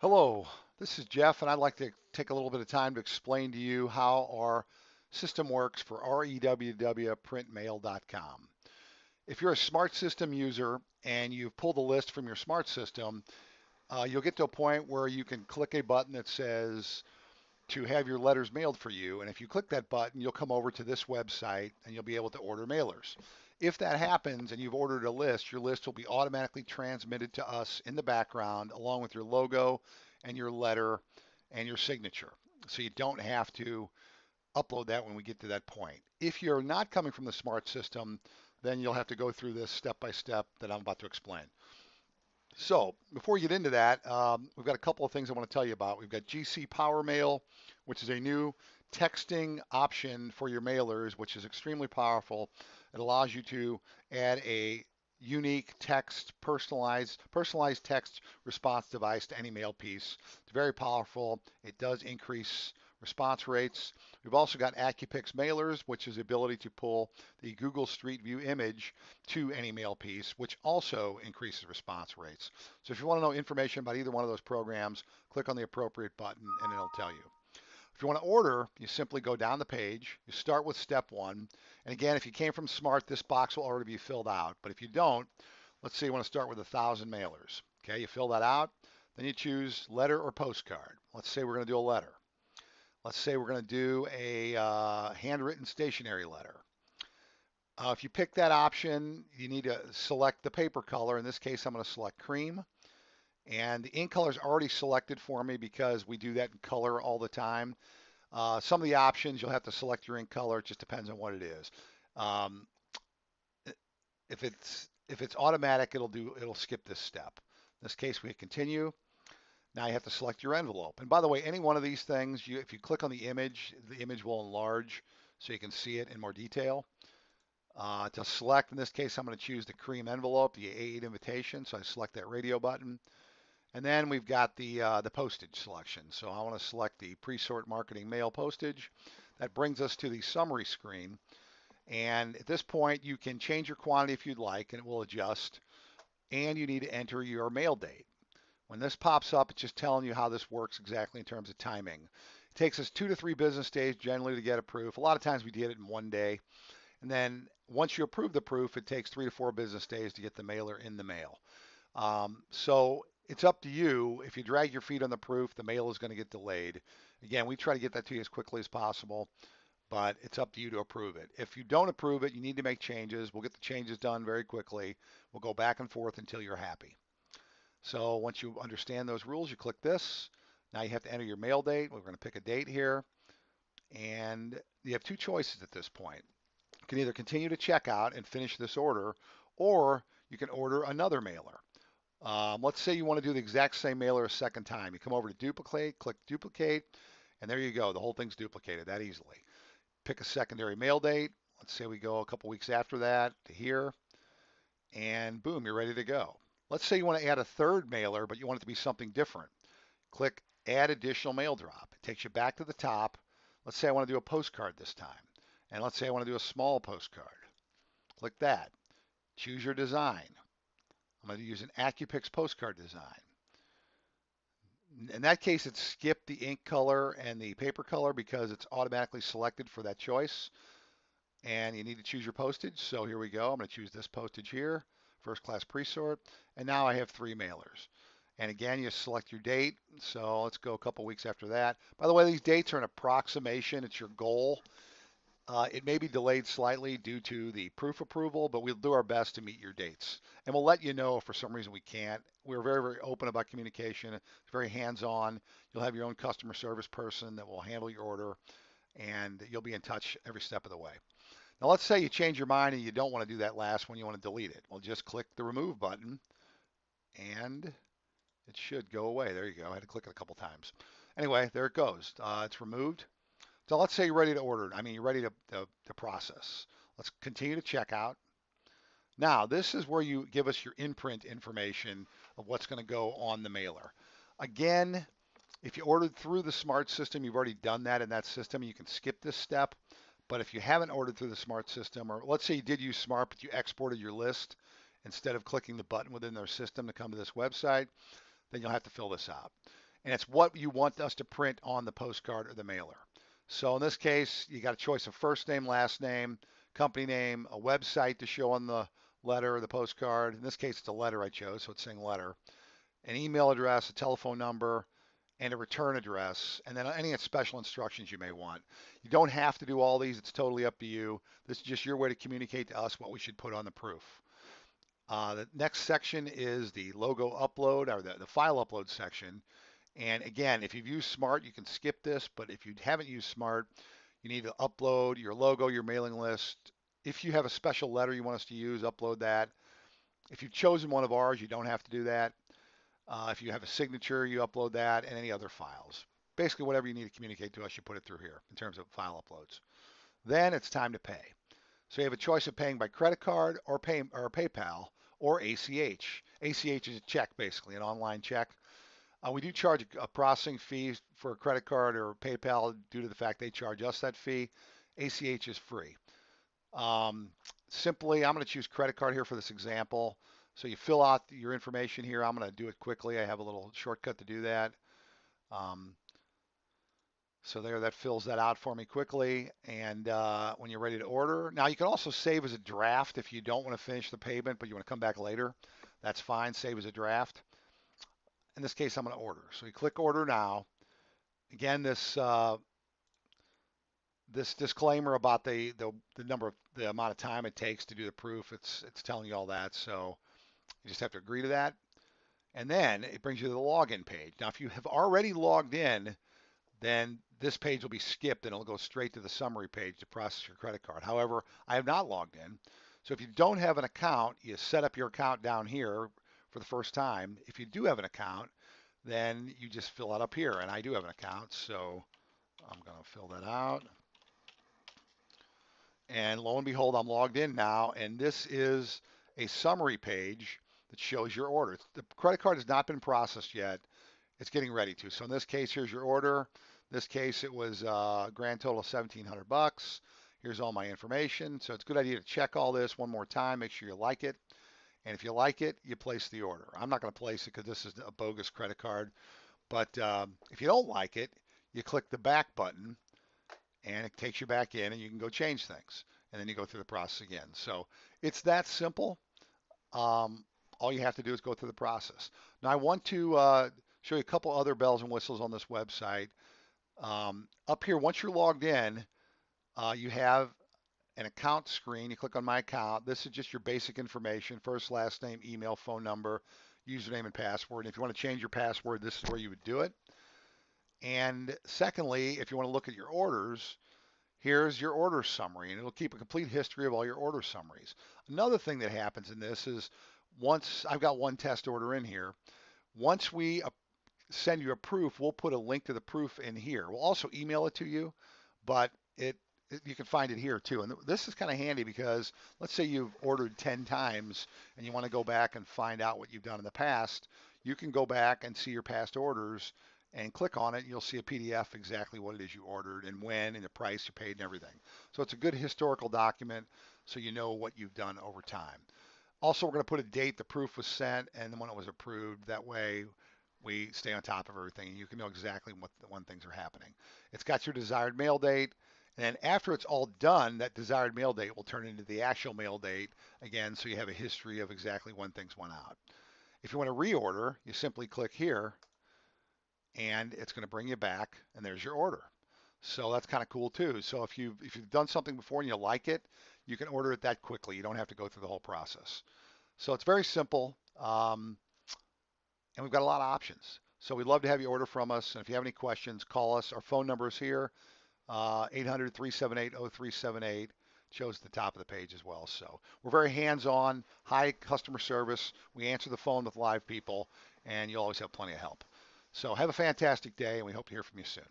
Hello, this is Jeff, and I'd like to take a little bit of time to explain to you how our system works for REWWPrintMail.com. If you're a smart system user and you've pulled a list from your smart system, you'll get to a point where you can click a button that says to have your letters mailed for you. And if you click that button, you'll come over to this website and you'll be able to order mailers. If that happens and you've ordered a list, your list will be automatically transmitted to us in the background along with your logo and your letter and your signature. So you don't have to upload that when we get to that point. If you're not coming from the smart system, then you'll have to go through this step by step that I'm about to explain. So before we get into that, we've got a couple of things I want to tell you about. We've got GC Power Mail, which is a new texting option for your mailers, which is extremely powerful. It allows you to add a unique text, personalized text response device to any mail piece. It's very powerful. It does increase response rates. We've also got AccuPix mailers, which is the ability to pull the Google Street View image to any mail piece, which also increases response rates. So if you want to know information about either one of those programs, click on the appropriate button and it'll tell you. If you want to order, you simply go down the page. You start with step one. And again, if you came from Smart, this box will already be filled out. But if you don't, let's say you want to start with 1,000 mailers. Okay, you fill that out. Then you choose letter or postcard. Let's say we're going to do a letter. Let's say we're going to do a handwritten stationery letter. If you pick that option, you need to select the paper color. In this case, I'm going to select cream. And the ink color is already selected for me because we do that in color all the time. Some of the options, you'll have to select your ink color. It just depends on what it is. Um, if it's automatic, it'll skip this step. In this case, we hit continue. Now you have to select your envelope. And by the way, any one of these things, if you click on the image will enlarge so you can see it in more detail. To select, in this case, I'm going to choose the cream envelope, the A8 invitation. So I select that radio button. And then we've got the postage selection. So I want to select the pre-sort marketing mail postage. That brings us to the summary screen. And at this point, you can change your quantity if you'd like, and it will adjust. And you need to enter your mail date. When this pops up, it's just telling you how this works exactly in terms of timing. It takes us 2 to 3 business days generally to get approved. A lot of times we get it in one day. And then once you approve the proof, it takes 3 to 4 business days to get the mailer in the mail. So it's up to you. If you drag your feet on the proof, the mail is going to get delayed. Again, we try to get that to you as quickly as possible, but it's up to you to approve it. If you don't approve it, you need to make changes. We'll get the changes done very quickly. We'll go back and forth until you're happy. So once you understand those rules, you click this. Now you have to enter your mail date. We're going to pick a date here. And you have two choices at this point. You can either continue to check out and finish this order, or you can order another mailer. Let's say you want to do the exact same mailer a second time. You come over to duplicate, click duplicate, and there you go. The whole thing's duplicated that easily. Pick a secondary mail date. Let's say we go a couple weeks after that to here, and boom, you're ready to go. Let's say you want to add a third mailer, but you want it to be something different. Click add additional mail drop. It takes you back to the top. Let's say I want to do a postcard this time. And let's say I want to do a small postcard. Click that. Choose your design. I'm going to use an AccuPix postcard design. In that case, it skipped the ink color and the paper color because it's automatically selected for that choice. And you need to choose your postage. So here we go. I'm going to choose this postage here, first class pre-sort. And now I have 3 mailers. And again, you select your date. So let's go a couple weeks after that. By the way, these dates are an approximation. It's your goal. It may be delayed slightly due to the proof approval, but we'll do our best to meet your dates. And we'll let you know if for some reason we can't. We're very, very open about communication. It's very hands-on. You'll have your own customer service person that will handle your order, and you'll be in touch every step of the way. Now, let's say you change your mind and you don't want to do that last one. You want to delete it. Well, just click the remove button, and it should go away. There you go. I had to click it a couple times. Anyway, there it goes. It's removed. So let's say you're ready to order. You're ready to process. Let's continue to checkout. Now, this is where you give us your imprint information of what's going to go on the mailer. Again, if you ordered through the smart system, you've already done that in that system. You can skip this step. But if you haven't ordered through the smart system, or let's say you did use smart, but you exported your list instead of clicking the button within their system to come to this website, then you'll have to fill this out. and it's what you want us to print on the postcard or the mailer. So in this case, you got a choice of first name, last name, company name, a website to show on the letter or the postcard. In this case, it's a letter I chose, so it's saying letter. An email address, a telephone number, and a return address, and then any special instructions you may want. You don't have to do all these. It's totally up to you. This is just your way to communicate to us what we should put on the proof. The next section is the logo upload, or the file upload section. And again, if you've used Smart, you can skip this, but if you haven't used Smart, you need to upload your logo, your mailing list. If you have a special letter you want us to use, upload that. If you've chosen one of ours, you don't have to do that. If you have a signature, you upload that, and any other files. Basically, whatever you need to communicate to us, you put it through here in terms of file uploads. Then it's time to pay. So you have a choice of paying by credit card or PayPal or ACH. ACH is a check, basically, an online check. We do charge a processing fee for a credit card or PayPal due to the fact they charge us that fee. ACH is free. Simply, I'm going to choose credit card here for this example. So you fill out your information here. I'm going to do it quickly. I have a little shortcut to do that. So there, that fills that out for me quickly. And when you're ready to order, now you can also save as a draft if you don't want to finish the payment, but you want to come back later. That's fine. Save as a draft. In this case, I'm going to order. So you click order now. Again, this disclaimer about the amount of time it takes to do the proof, it's telling you all that. So you just have to agree to that. And then it brings you to the login page. Now, if you have already logged in, then this page will be skipped and it'll go straight to the summary page to process your credit card. However, I have not logged in. So if you don't have an account, you set up your account down here for the first time. If you do have an account, then you just fill it up here. And I do have an account, so I'm going to fill that out. And lo and behold, I'm logged in now, and this is a summary page that shows your order. The credit card has not been processed yet. It's getting ready to. So in this case, here's your order. In this case, it was a grand total of $1,700. Here's all my information. So it's a good idea to check all this one more time, make sure you like it. And if you like it, you place the order. I'm not going to place it because this is a bogus credit card. But if you don't like it, you click the back button and it takes you back in and you can go change things. And then you go through the process again. So it's that simple. All you have to do is go through the process. Now I want to show you a couple other bells and whistles on this website. Up here, once you're logged in, you have an account screen. You click on my account. This is just your basic information: first, last name, email, phone number, username, and password. And if you want to change your password, this is where you would do it. And secondly, if you want to look at your orders, here's your order summary, and it'll keep a complete history of all your order summaries. Another thing that happens in this is once I've got one test order in here, once we send you a proof, we'll put a link to the proof in here. We'll also email it to you, but you can find it here too. And this is kind of handy because let's say you've ordered 10 times and you want to go back and find out what you've done in the past. You can go back and see your past orders and click on it, and you'll see a PDF exactly what it is you ordered and when and the price you paid and everything. So it's a good historical document so you know what you've done over time. Also, we're going to put a date the proof was sent and when it was approved. That way we stay on top of everything and you can know exactly when things are happening. It's got your desired mail date. And then after it's all done, that desired mail date will turn into the actual mail date again, so you have a history of exactly when things went out. If you want to reorder, you simply click here and it's going to bring you back and there's your order. So that's kind of cool too. So if you've done something before and you like it, you can order it that quickly. You don't have to go through the whole process. So it's very simple, and we've got a lot of options. So we'd love to have you order from us. And if you have any questions, call us. Our phone number is here, 800-378-0378. Shows at the top of the page as well. So we're very hands-on, high customer service. We answer the phone with live people, and you'll always have plenty of help. So have a fantastic day, and we hope to hear from you soon.